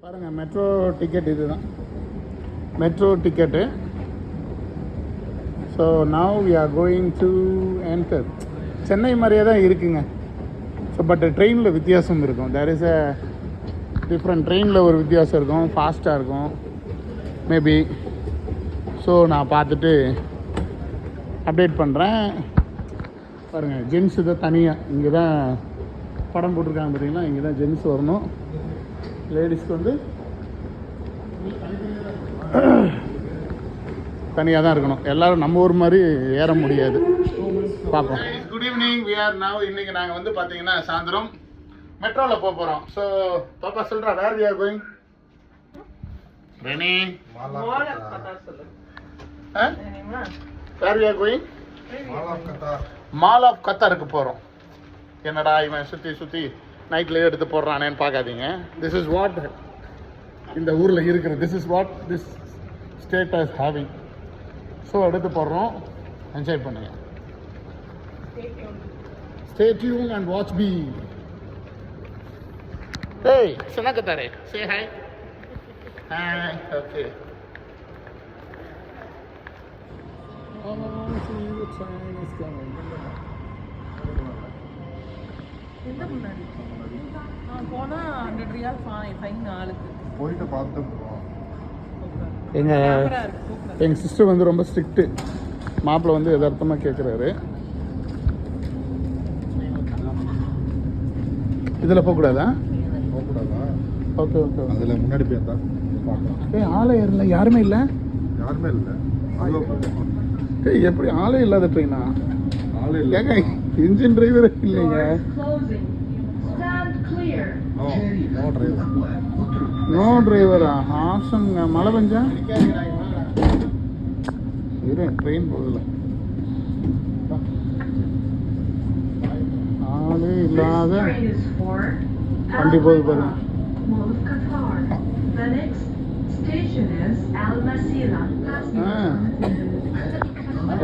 பாருங்கள், metro ticket இது தான், metro ticket. So now we are going to enter. Chennai மாதிரியே தான் இருக்குங்க. ஸோ பட் ட்ரெயினில் வித்தியாசம் இருக்கும். There is a different. ட்ரெயினில் ஒரு வித்தியாசம் இருக்கும், ஃபாஸ்ட்டாக இருக்கும் மேபி. ஸோ நான் பார்த்துட்டு அப்டேட் பண்ணுறேன். பாருங்கள், ஜென்ஸு தான் தனியாக இங்கே தான் படம் போட்டிருக்காங்க பார்த்தீங்களா. இங்கே தான் ஜென்ஸ் வரணும், லேடிஸ்க்கு வந்து தனியாக தான் இருக்கணும். எல்லோரும் நம்ம ஊர் மாதிரி ஏற முடியாது. பார்ப்போம். Good evening, we are now. இன்றைக்கி நாங்கள் வந்து பார்த்தீங்கன்னா சாயந்தரம் மெட்ரோவில் போக போகிறோம். ஸோ பாப்பா சொல்கிறா, where we are going? Reni, where we are going? Mall of கத்தாருக்கு போகிறோம். என்னடா இவன் சுற்றி நைட்லேயே எடுத்து போடுறானேன்னு பார்க்காதீங்க. திஸ் இஸ் வாட் இந்த ஊரில் இருக்கிற, this is what this state is having. So எடுத்து போடுறோம், என்ஜாய் பண்ணுங்க. Stay tuned and watch me. Hey, Sanakatare, say hi. Hi, okay. Oh, see the train is coming. எந்த முன்னாடி போனா 100 ரியால் ஃபைன் ஆளுக்கு. போயிட்டு பார்த்து எங்கள் சிஸ்டர் வந்து ரொம்ப ஸ்ட்ரிக்ட்டு. மாப்பிள்ளை வந்து யதார்த்தமாக கேட்குறாரு. இதில் போகக்கூடாதா? போகக்கூடாதா? Okay okay. அதில் முன்னாடி போயிருந்தா பார்க்கலாம். ஆளே ஏறல, யாருமே இல்லை. யாருமே இல்லை. எப்படி ஆளே இல்லாத ட்ரெயினா? ஆளே இல்லை. ஏங்க இன்ஜின் டிரைவர் இல்லைங்க. No driver. நோ டிரைவரா? ஆசங்க. மழை பெஞ்சா இரு, ட்ரெயின் போகுதுல. ஆளே இல்லாத வண்டி போகுது பாருங்க.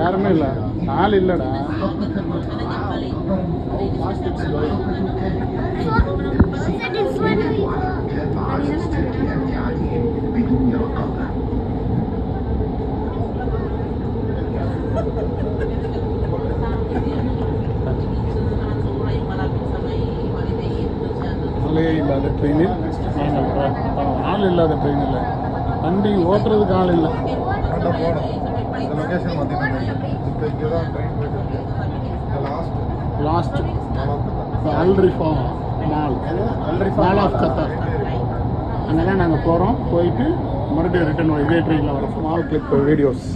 யாருமே இல்லை, ஆள் இல்லைடா. ஆளே இல்லாத ட்ரெயினில் நாங்கள் ஆள் இல்லாத ட்ரெயினில் வண்டி ஓட்டுறதுக்கு ஆள் இல்லை. போகணும். இந்த லொக்கேஷன் பார்த்தீங்கன்னா இப்போ இங்கே தான் ட்ரெயின் போயிட்டு லாஸ்ட் அல்ரிஃபா மால் ஆஃப் கத்தார். அங்கே தான் நாங்கள் போகிறோம். போயிட்டு மறுபடியும் ரிட்டர்ன் இதே ட்ரெயினில் வரோம். Small clip videos.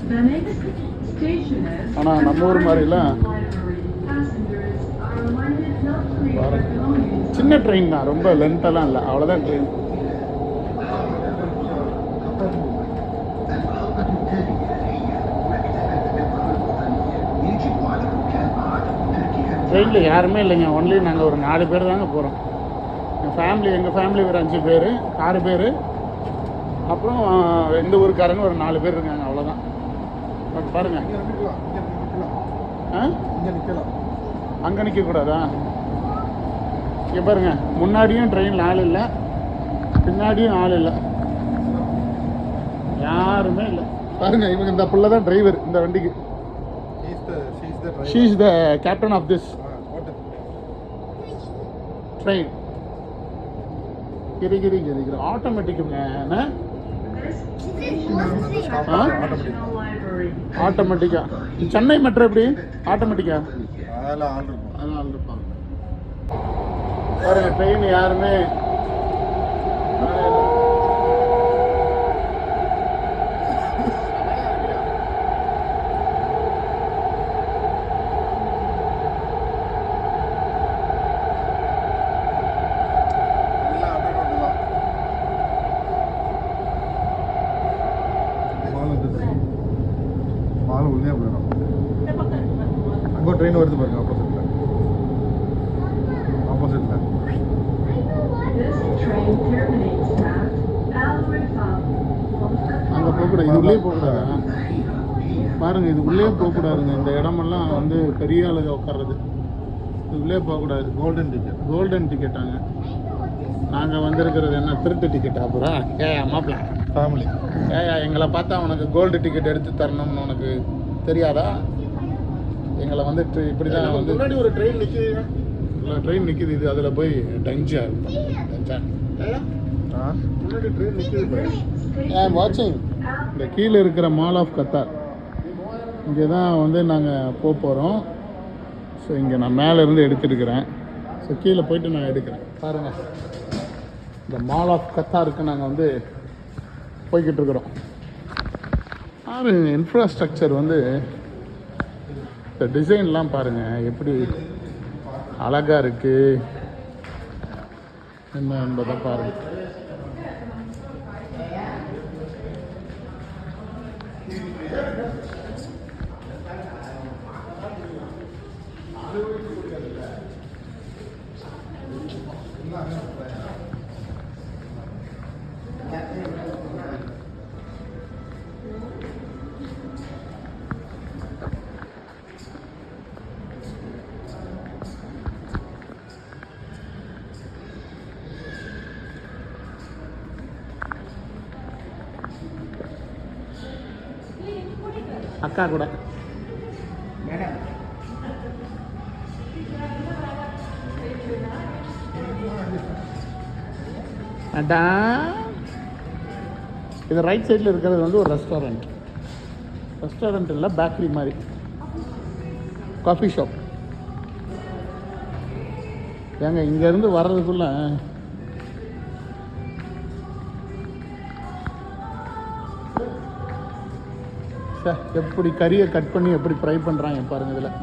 ஆனால் நம்ம ஊர் மாதிரிலாம் சின்ன ட்ரெயின் தான், ரொம்ப லென்த்தெல்லாம் இல்லை, அவ்வளோதான் ட்ரெயின். ட்ரெயினில் யாருமே இல்லைங்க, ஒன்லி நாங்கள் ஒரு 4 பேர் தாங்க போகிறோம். எங்கள் ஃபேமிலி ஒரு 5 பேர், 6 பேர், அப்புறம் எந்த ஊருக்காரங்க ஒரு 4 பேர் இருக்காங்க, அவ்வளோதான். பட் பாருங்கள், அங்கே நிற்கக்கூடாதா? இங்கே பாருங்கள், முன்னாடியும் ட்ரெயினில் ஆள் இல்லை, பின்னாடியும் ஆள் இல்லை, யாருமே இல்லை. பாருங்கள், இவங்க இந்த பிள்ளை தான் டிரைவர் இந்த வண்டிக்கு. She is the captain of this train. கிரி ஆட்டோமேட்டிக்குங்க. ஆட்டோமேட்டிக்கா? சென்னை மெட்ரோ எப்படி ஆட்டோமேட்டிக்கா? அதெல்லாம் ஆள் இருப்பாங்க. பாருங்க, ட்ரெயின் யாருமே உள்ளே போயிடும். அங்கே ட்ரெயின் வருது பாருங்க, ஆப்போசிட்டில். அங்கே போகக்கூடாது, இது உள்ளே போகக்கூடாதா? பாருங்கள், இது உள்ளே போகக்கூடாதுங்க. இந்த இடமெல்லாம் வந்து பெரிய ஆளுங்க உட்கார்றது. இது உள்ளே போகக்கூடாது. கோல்டன் டிக்கெட்டாங்க. நாங்கள் வந்திருக்கிறது என்ன திருட்டு டிக்கெட் அப்புறம் ஏயா மாப்பிள்ள ஃபேமிலி. ஏயா எங்களை பார்த்தா உனக்கு கோல்டு டிக்கெட் எடுத்து தரணும்னு உனக்கு தெரியாதா? எங்களை வந்து இப்படி தான் வந்து முன்னாடி ஒரு ட்ரெயின் நிற்கிது. ட்ரெயின் நிற்கிது, இது அதில் போய் டஞ்சா முன்னாடி ட்ரெயின் நிற்கிது. வாட்சிங் இந்த கீழே இருக்கிற மால் ஆஃப் கத்தார், இங்கே தான் வந்து நாங்கள் போக போகிறோம். ஸோ இங்கே நான் மேலேருந்து எடுத்துருக்கிறேன். ஸோ கீழே போயிட்டு நான் எடுக்கிறேன். பாருங்கள், இந்த மால் ஆஃப் கத்தாருக்கு நாங்கள் வந்து போய்கிட்டு இருக்கிறோம். இன்ஃப்ராஸ்ட்ரக்சர் வந்து இந்த டிசைன்லாம் பாருங்கள் எப்படி அழகாக இருக்குது என்ன என்பதை பாருங்கள். அக்கா கூட அதான் இது ரைட் சைடில் இருக்கிறது வந்து ஒரு ரெஸ்டாரண்ட் இல்லை, பேக்கரி மாதிரி, காஃபி ஷாப். ஏங்க இங்கேருந்து வர்றதுக்குள்ள எப்படி கறியை கட் பண்ணி எப்படி ஃப்ரை பண்ணுறாங்க பாருங்கள். இதில்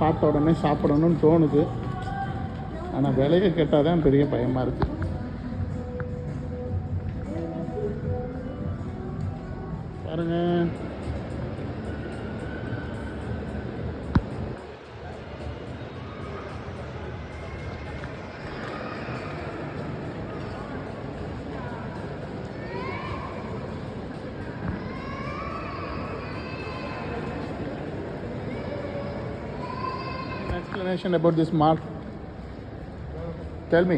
பார்த்த உடனே சாப்பிடணும்னு தோணுது, ஆனால் விலையை கேட்டால் தான் பெரிய பயமாக இருக்குது. பாருங்க, explanation about this mall. Tell me.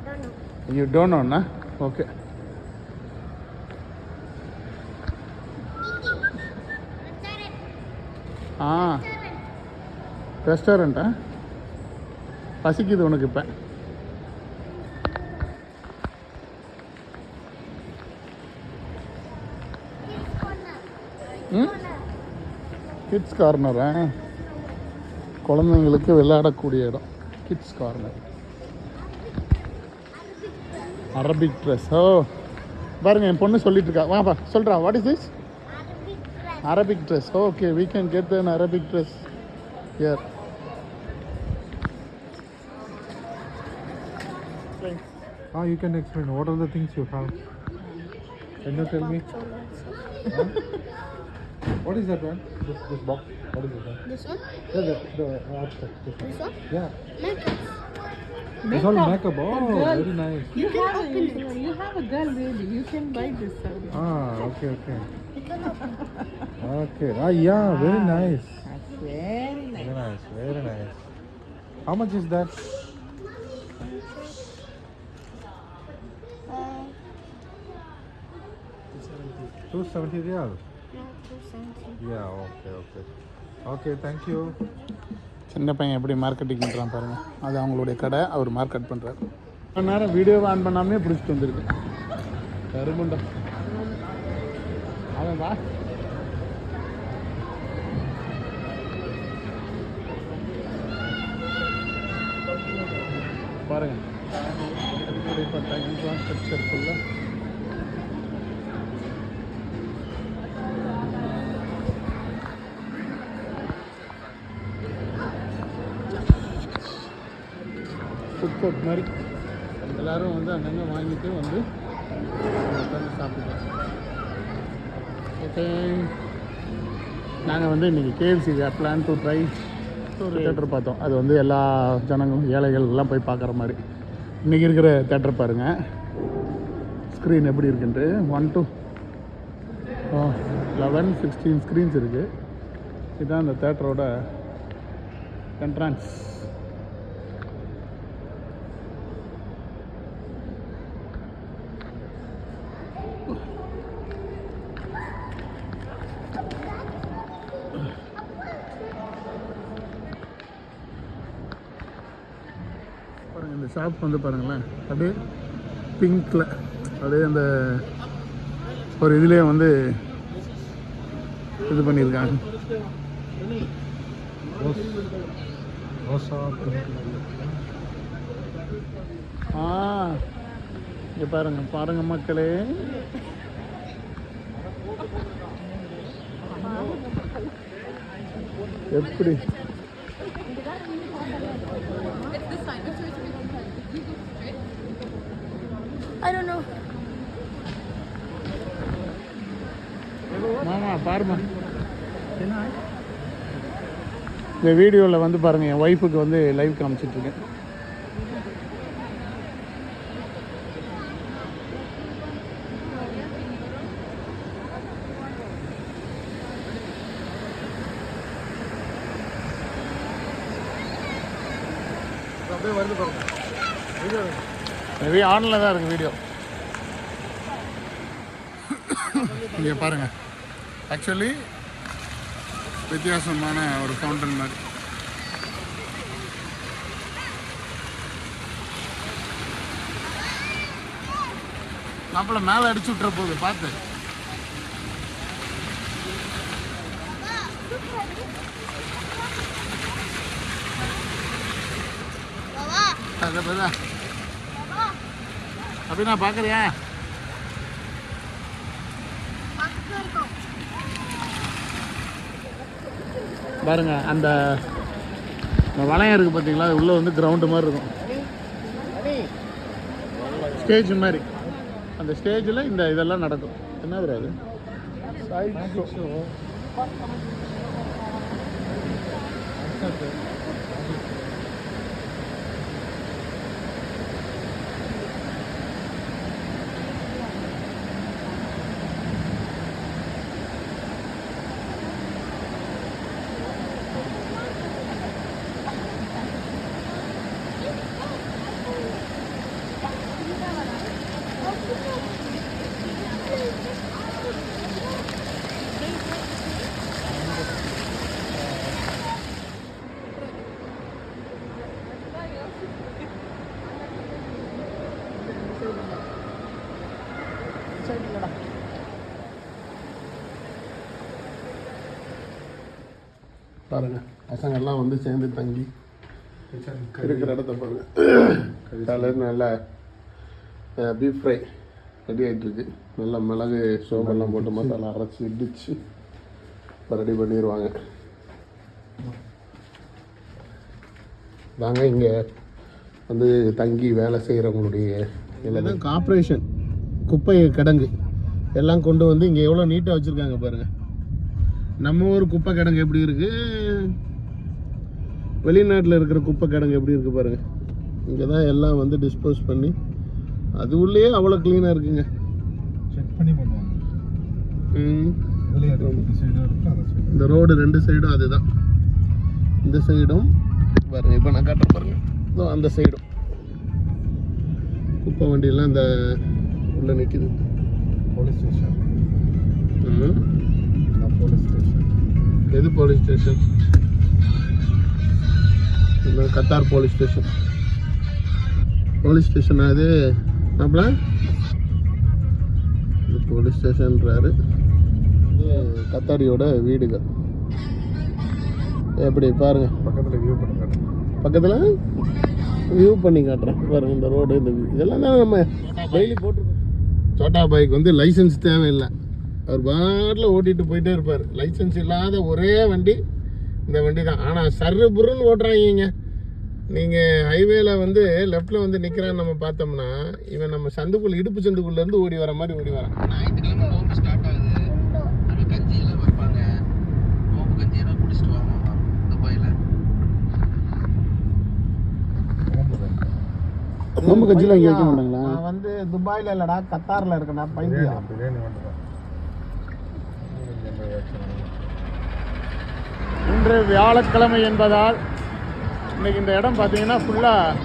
Don't know. You don't know, na? Okay. ரெஸ்டாரண்ட்டா? பசிக்குது உனக்கு இப்போ? கிட்ஸ் கார்னரா? குழந்தைங்களுக்கு விளையாடக்கூடிய இடம், கிட்ஸ் கார்னர். Arabic dress. ஓ பாருங்க, என் பொண்ணு சொல்லிட்டு இருக்கா. வாப்பா சொல்கிறா, what is this? Arabic dress. Okay, we can get an Arabic dress here. You can explain. What are the things you have? Can you tell me? Huh? What is that one? This box. What is it? This one? Yeah, the article. This one? Yeah. Makeup. It's all makeup. Oh, Girl. very nice. You have a girl baby. You can buy this. Okay. Okay. Yeah, very nice. That's very nice. Very nice. How much is that? Uh, 270 riyal. no, 270. Yeah, okay. Thank you. சின்ன பையன் எப்படி marketing பண்ணுறான் பாருங்கள். அது அவங்களுடைய கடை, our market பண்ணுறாரு. நேரம் வீடியோவை ஆன் பண்ணாமே பிடிச்சிட்டு வந்துருக்கு. கருமுண்டா அவன் வா. பாருங்கள் இப்படிப்பட்ட இன்ஃப்ராஸ்ட்ரக்சருக்குள்ள ஃபுட் கோர்ட் மாதிரி எல்லோரும் வந்து அங்கங்கே வாங்கிட்டு வந்து உட்காந்து சாப்பிடுவோம். ஓகே, நாங்கள் வந்து இன்றைக்கி கேஎஃப்சி பிளான் டு ட்ரை ஒரு தேட்டர் பார்த்தோம். அது வந்து எல்லா ஜனங்களும் ஏழைகள் எல்லாம் போய் பார்க்குற மாதிரி. இன்றைக்கி இருக்கிற தேட்டர் பாருங்கள், ஸ்க்ரீன் எப்படி இருக்குன்ட்டு 1 to 11, 16 ஸ்க்ரீன்ஸ் இருக்குது. இதுதான் அந்த தேட்டரோட என்ட்ரன்ஸ். இந்த ஷாப் வந்து பாருங்களேன், அப்படியே பிங்க்கில் அப்படியே அந்த ஒரு இதுலேயே வந்து இது பண்ணியிருக்காங்க. இங்கே பாருங்க மக்களே, எப்படி I don't know. மாமா பாருமா, இந்த வீடியோவில் வந்து பாருங்கள், என் ஒய்ஃபுக்கு வந்து லைவ் காமிச்சிட்ருக்கேன். அப்படியே வருது பாருங்க, வீடியோ மேபி ஆனில் தான் இருக்குது வீடியோ. இங்கே பாருங்கள், ஆக்சுவலி வித்தியாசமான ஒரு ஃபவுண்டன் மாதிரி. மாப்பிள்ள மேலே அடிச்சு விட்டுற போகுது பார்த்து. அப்படின்னா பார்க்குறியா? பாருங்க, அந்த வளையம் இருக்குது பார்த்தீங்களா, அது உள்ளே வந்து கிரவுண்டு மாதிரி இருக்கும், ஸ்டேஜ் மாதிரி. அந்த ஸ்டேஜில் இந்த இதெல்லாம் நடக்கும். என்ன அது? பாருங்க, பசங்கள்லாம் வந்து சேர்ந்து தங்கி இருக்கிற இடத்த பாருங்க. காலையில் நல்லா பீஃப் ஃப்ரை ரெடி ஆகிட்டுருக்கு. நல்லா மிளகு சோம்பெல்லாம் போட்டு மசாலா அரைச்சி இடிச்சு இப்போ ரெடி பண்ணிடுவாங்க. வாங்க, இங்கே வந்து தங்கி வேலை செய்கிறவங்களுடைய இதெல்லாம் கார்ப்பரேஷன் குப்பை கிடங்கு எல்லாம் கொண்டு வந்து இங்கே எவ்வளோ நீட்டாக வச்சுருக்காங்க பாருங்கள். நம்ம ஊர் குப்பை கிடங்கு எப்படி இருக்குது, வெளிநாட்டில் இருக்கிற குப்பை கிடங்கு எப்படி இருக்குது பாருங்கள். இங்கே தான் எல்லாம் வந்து டிஸ்போஸ் பண்ணி அது உள்ளேயே அவ்வளோ க்ளீனாக இருக்குங்க. செக் பண்ணி பண்ணுவாங்க. இந்த ரோடு 2 சைடும் அதுதான். இந்த சைடும் பாருங்க, இப்போ நான் காட்டுறேன் பாருங்கள், அந்த சைடும் குப்பை வண்டியெல்லாம் இந்த உள்ள நிற்கிது. Police station. Police station. எது போலீஸ் ஸ்டேஷன்? இல்லை, Qatar police station. Police station அது அப்பல போலீஸ் ஸ்டேஷன்றாரு. கத்தாரியோட வீடுகள் எப்படி பாருங்க. பக்கத்தில் வியூ பண்ணி காட்டுறேன். பக்கத்தில் வியூ பண்ணி காட்டுறேன் பாருங்க. இந்த ரோடு, இந்த வியூ, இதெல்லாம் தான் நம்ம டெய்லி போட்டிருக்கோம். சோட்டா பாய்க்கு வந்து லைசன்ஸ் தேவையில்லை, அவர் பாட்டில் ஓட்டிகிட்டு போயிட்டே இருப்பார். லைசன்ஸ் இல்லாத ஒரே வண்டி இந்த வண்டி தான். ஆனால் சர்ரு புருன்னு ஓட்டுறாங்க. நீங்கள் ஹைவேல வந்து லெஃப்டில் வந்து நிற்கிறான்னு நம்ம பார்த்தோம்னா, இவன் நம்ம சந்துக்குள்ள இடுப்பு சந்துக்குள்ளேருந்து ஓடி வர மாதிரி ஓடி வரான். ஞாயிற்றுக்கிழமை நோம்பு ஸ்டார்ட் ஆகுது. அங்கே கஞ்சியெல்லாம் வைப்பாங்க. நோம்பு கஞ்சியெல்லாம் குடிச்சிட்டு வாங்க துபாயில். நோம்பு கஞ்சியெல்லாம் இங்கே வைக்க மாட்டாங்களா? நான் வந்து துபாயில் இல்லைடா, கத்தாரில் இருக்கேன்டா. பைத்தியம். பிரியாணி வந்துடும். இன்று வியாழக்கிழமை என்பதால் இன்றைக்கி இந்த இடம் பார்த்தீங்கன்னா ஃபுல்லாக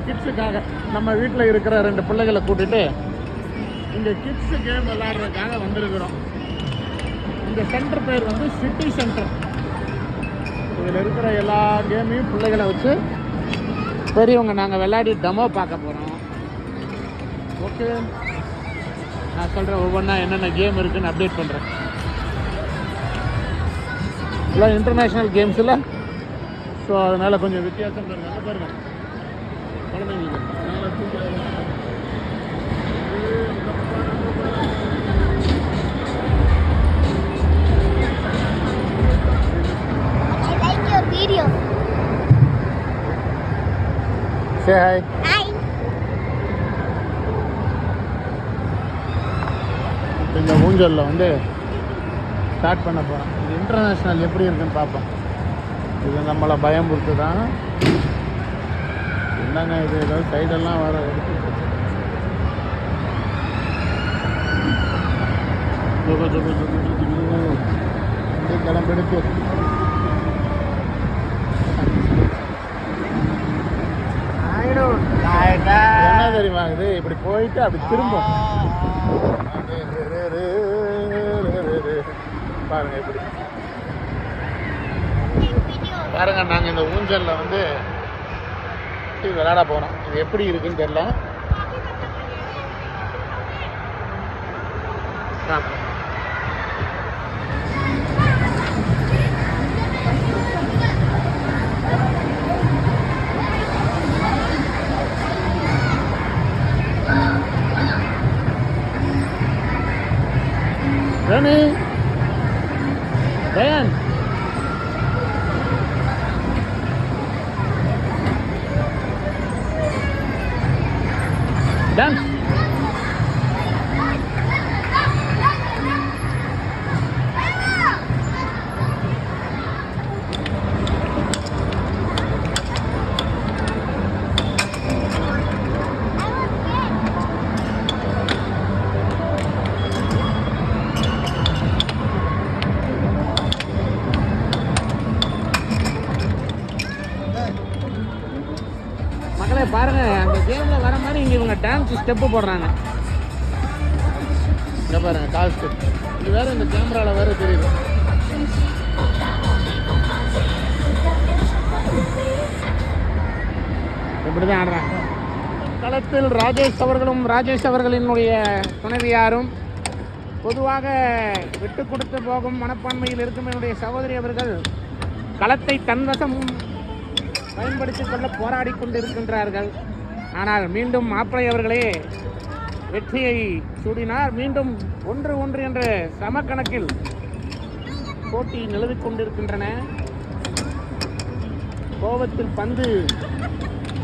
கிட்ஸுக்காக, நம்ம வீட்டில் இருக்கிற 2 பிள்ளைகளை கூட்டிகிட்டு இங்கே கிட்ஸு கேம் விளையாடுறதுக்காக வந்திருக்கிறோம். இந்த சென்டர் பேர் வந்து சிட்டி சென்டர். இதில் இருக்கிற எல்லா கேமையும் பிள்ளைகளை வச்சு பெரியவங்க நாங்கள் விளையாடி டெமோ பார்க்க போகிறோம். ஓகே, நான் சொல்கிறேன் ஒவ்வொன்றா என்னென்ன கேம் இருக்குன்னு அப்டேட் பண்ணுறேன். எல்லாம் இன்டர்நேஷ்னல் கேம்ஸ் இல்லை, ஸோ அதனால் கொஞ்சம் வித்தியாசம் இருக்காங்க. பாருங்க குழந்தைங்களுக்கு நல்லா I like your video. Say hi. Hi. இந்த ஊஞ்சலில் வந்து ஸ்டார்ட் பண்ண போகிறோம். இது இன்டர்நேஷ்னல் எப்படி இருக்குன்னு பார்ப்போம். இது நம்மளை பயம்புறுத்து தான். என்னங்க இது ஏதாவது சைடெல்லாம் வர எடுத்து கிளம்பெடுத்து என்ன தெரியுமா இது, இப்படி போயிட்டு அப்படி திரும்பும். பாருங்க இப்படி பாருங்க. நாங்கள் இந்த ஊஞ்சலில் வந்து விளையாட போகிறோம். இது எப்படி இருக்குன்னு தெரியல. Remy, Ryan. Dance. மக்களே பாருங்க, அந்த கேம்ல வர மாதிரி இங்க இவங்க டான்ஸ் ஸ்டெப்பு போடுறாங்க. இங்க பாருங்க கால் ஸ்டெப். இது வேற இந்த கேமரால வேற தெரியுது. இப்படிதான் ஆடுறாங்க. களத்தில் ராஜேஷ் அவர்களினுடைய துணைவியாரும் பொதுவாக விட்டு கொடுத்து போகும் மனப்பான்மையில் இருக்கும் என்னுடைய சகோதரி அவர்கள் களத்தை தன்வசம் பயன்படுத்திக் கொள்ள போராடி கொண்டிருக்கின்றார்கள். ஆனால் மீண்டும் மாப்பிள்ளை அவர்களே வெற்றியை சூடினார். மீண்டும் 1-1 என்ற சமக்கணக்கில் போட்டி நிலவிக் கொண்டிருக்கின்றன. கோபத்தில் பந்து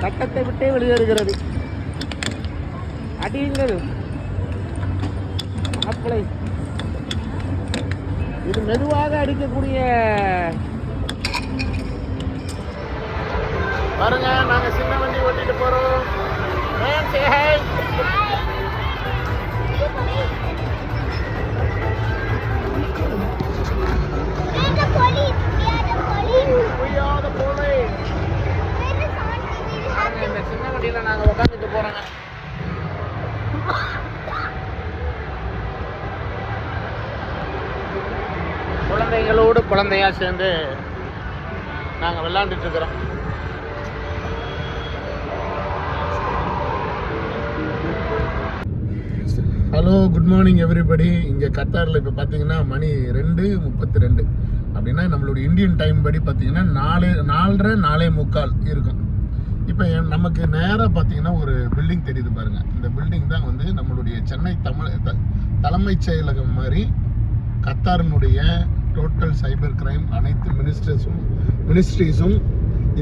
கட்டத்தை விட்டே வெளியேறுகிறது. அடியுங்கள் மாப்பிள்ளை. இது மெதுவாக அடிக்கக்கூடிய பாருங்க. நாங்கள் சின்ன வண்டி ஓட்டிட்டு போறோம். இந்த சின்ன வண்டியில நாங்க உட்காந்துட்டு போறோங்க. குழந்தைகளோடு குழந்தையா சேர்ந்து நாங்க விளையாண்டுட்டு இருக்கிறோம். Hello, good morning everybody. இங்கே கத்தாரில் இப்போ பார்த்தீங்கன்னா மணி 2:32. அப்படின்னா நம்மளுடைய இந்தியன் டைம் படி பார்த்தீங்கன்னா 4:45 இருக்கும். இப்போ நமக்கு நேராக பார்த்தீங்கன்னா ஒரு பில்டிங் தெரியுது பாருங்கள். இந்த பில்டிங் தான் வந்து நம்மளுடைய சென்னை தலைமைச் செயலகம் மாதிரி கத்தாரினுடைய டோட்டல் சைபர் கிரைம் அனைத்து மினிஸ்ட்ரிஸும்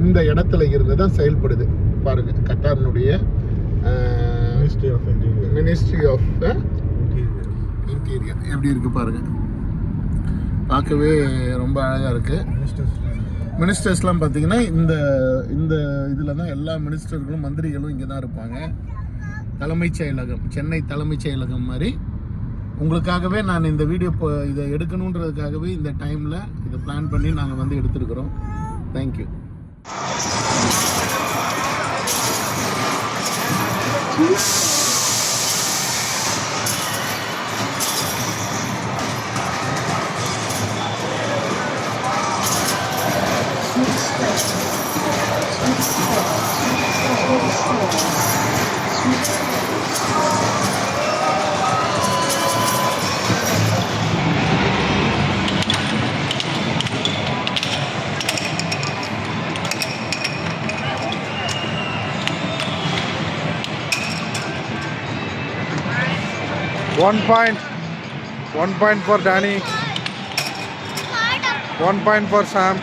இந்த இடத்துல இருந்து தான் செயல்படுது. பாருங்கள், கத்தாரினுடைய மினிஸ்ட்ரி ஆஃப் இன்டீரியர் எப்படி இருக்கு பாருங்க. பார்க்கவே ரொம்ப அழகாக இருக்கு. மினிஸ்டர்ஸ்லாம் பார்த்தீங்கன்னா இந்த இந்த இதில் தான் எல்லா மினிஸ்டர்களும் மந்திரிகளும் இங்கே தான் இருப்பாங்க. தலைமைச் செயலகம், சென்னை தலைமைச் செயலகம் மாதிரி. உங்களுக்காகவே நான் இந்த வீடியோ இதை எடுக்கணுன்றதுக்காகவே இந்த டைமில் இதை பிளான் பண்ணி நாங்கள் வந்து எடுத்துருக்குறோம். Thank you. 1 point. 1 point for Danny. 1 point for Sam.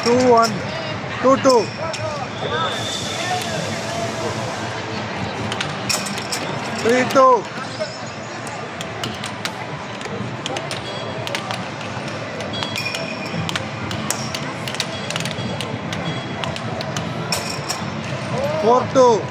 Two one, 2-2. Three two. Four two.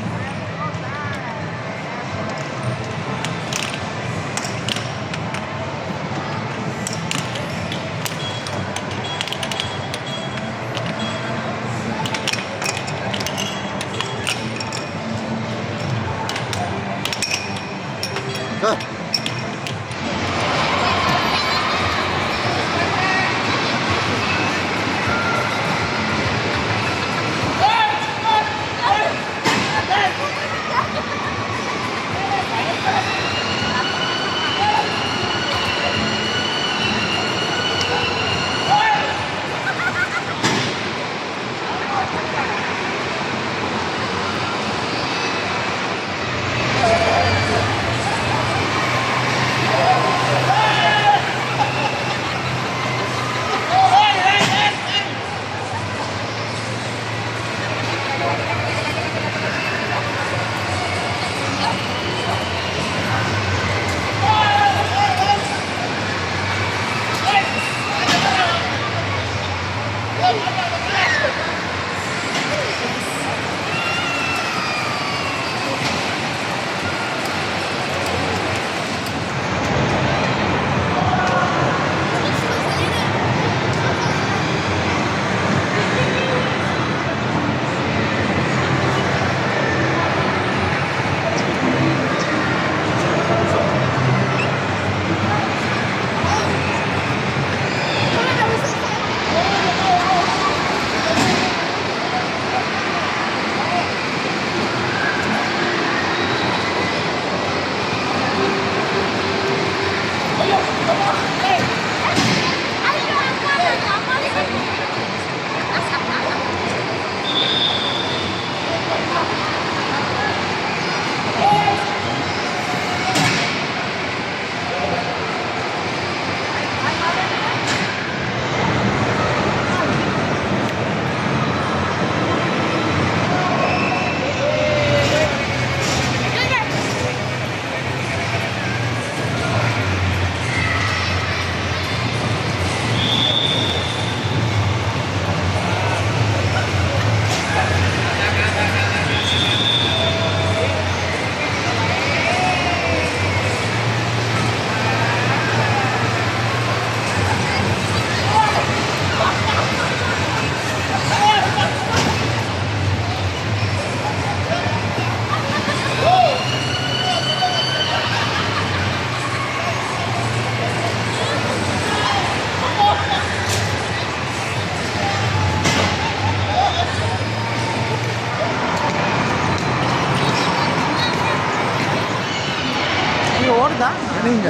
ஓடுதா நீங்க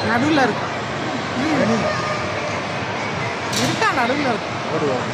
நடுவில் இருக்கா இருக்கா நடுவில் இருக்கா ஓடுவோம்